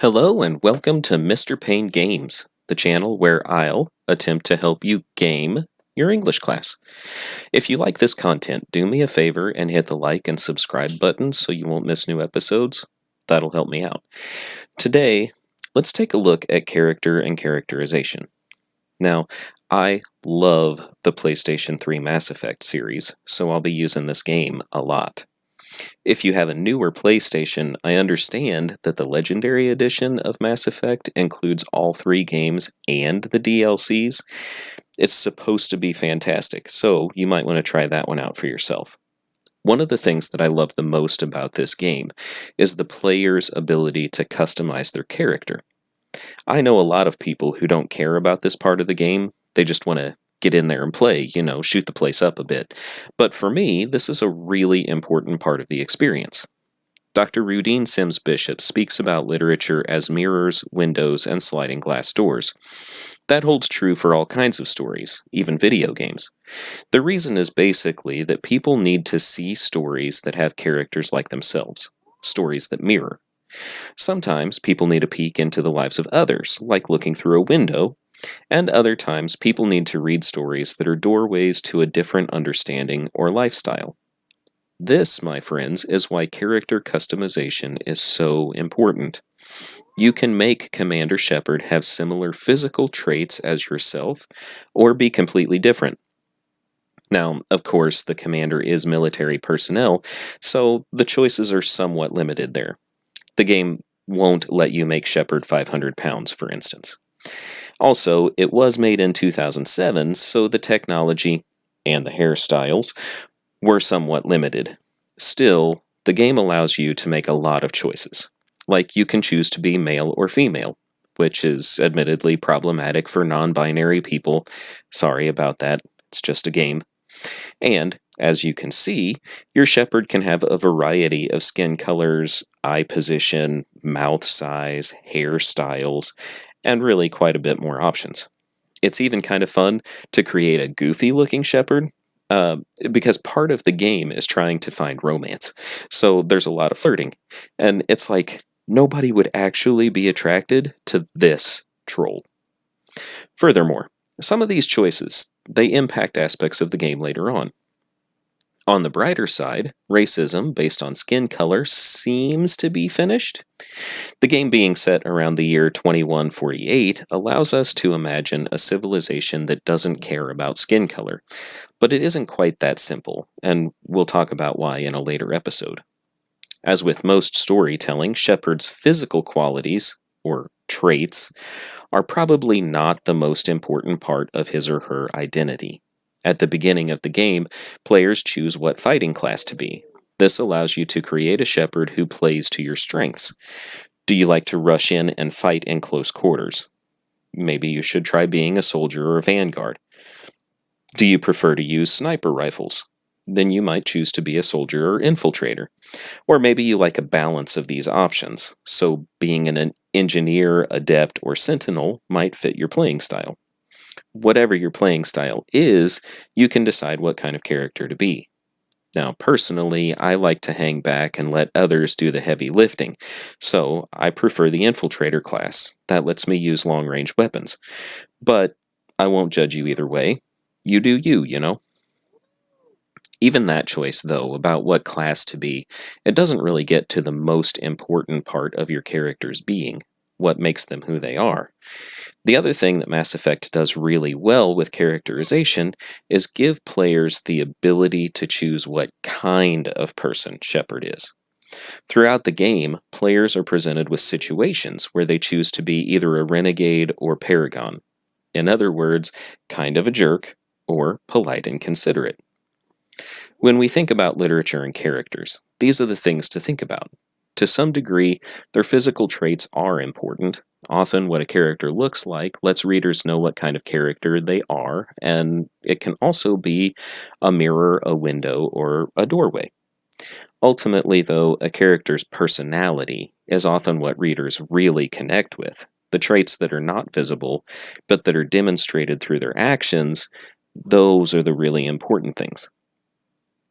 Hello and welcome to Mr. Payne Games, the channel where I'll attempt to help you game your English class. If you like this content, do me a favor and hit the like and subscribe buttons so you won't miss new episodes. That'll help me out. Today, let's take a look at character and characterization. Now, I love the PlayStation 3 Mass Effect series, so I'll be using this game a lot. If you have a newer PlayStation, I understand that the Legendary Edition of Mass Effect includes all 3 games and the DLCs. It's supposed to be fantastic, so you might want to try that one out for yourself. One of the things that I love the most about this game is the player's ability to customize their character. I know a lot of people who don't care about this part of the game. They just want to get in there and play, shoot the place up a bit. But for me, this is a really important part of the experience. Dr. Rudine Sims Bishop speaks about literature as mirrors, windows, and sliding glass doors. That holds true for all kinds of stories, even video games. The reason is basically that people need to see stories that have characters like themselves, stories that mirror. Sometimes people need a peek into the lives of others, like looking through a window, and other times people need to read stories that are doorways to a different understanding or lifestyle. This, my friends, is why character customization is so important. You can make Commander Shepard have similar physical traits as yourself, or be completely different. Now, of course, the commander is military personnel, so the choices are somewhat limited there. The game won't let you make Shepard 500 pounds, for instance. Also, it was made in 2007, so the technology and the hairstyles were somewhat limited. Still, the game allows you to make a lot of choices. Like you can choose to be male or female, which is admittedly problematic for non-binary people. Sorry about that, it's just a game. And, as you can see, your Shepard can have a variety of skin colors, eye position, mouth size, hairstyles, and really quite a bit more options. It's even kind of fun to create a goofy-looking Shepard, because part of the game is trying to find romance. So there's a lot of flirting. And it's like, nobody would actually be attracted to this troll. Furthermore, some of these choices, they impact aspects of the game later on. On the brighter side, racism based on skin color seems to be finished. The game being set around the year 2148 allows us to imagine a civilization that doesn't care about skin color, but it isn't quite that simple, and we'll talk about why in a later episode. As with most storytelling, Shepard's physical qualities, or traits, are probably not the most important part of his or her identity. At the beginning of the game, players choose what fighting class to be. This allows you to create a Shepard who plays to your strengths. Do you like to rush in and fight in close quarters? Maybe you should try being a soldier or a vanguard. Do you prefer to use sniper rifles? Then you might choose to be a soldier or infiltrator. Or maybe you like a balance of these options, so being an engineer, adept, or sentinel might fit your playing style. Whatever your playing style is, you can decide what kind of character to be. Now, personally, I like to hang back and let others do the heavy lifting, so I prefer the infiltrator class. That lets me use long-range weapons. But I won't judge you either way. You do you. Even that choice, though, about what class to be, it doesn't really get to the most important part of your character's being, what makes them who they are. The other thing that Mass Effect does really well with characterization is give players the ability to choose what kind of person Shepard is. Throughout the game, players are presented with situations where they choose to be either a renegade or paragon. In other words, kind of a jerk, or polite and considerate. When we think about literature and characters, these are the things to think about. To some degree, their physical traits are important. Often what a character looks like lets readers know what kind of character they are, and it can also be a mirror, a window, or a doorway. Ultimately, though, a character's personality is often what readers really connect with. The traits that are not visible, but that are demonstrated through their actions, those are the really important things.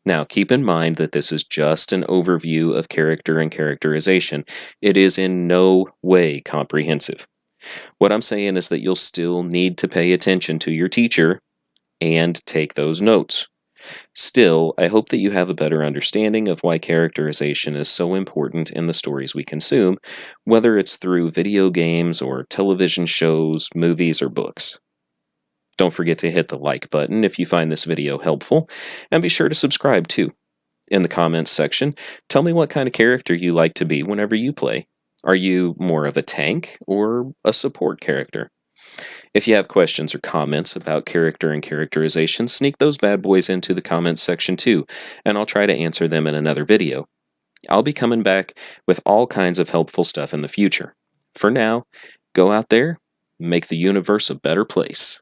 Now, keep in mind that this is just an overview of character and characterization. It is in no way comprehensive. What I'm saying is that you'll still need to pay attention to your teacher and take those notes. Still, I hope that you have a better understanding of why characterization is so important in the stories we consume, whether it's through video games or television shows, movies, or books. Don't forget to hit the like button if you find this video helpful, and be sure to subscribe too. In the comments section, tell me what kind of character you like to be whenever you play. Are you more of a tank or a support character? If you have questions or comments about character and characterization, sneak those bad boys into the comments section too, and I'll try to answer them in another video. I'll be coming back with all kinds of helpful stuff in the future. For now, go out there, make the universe a better place.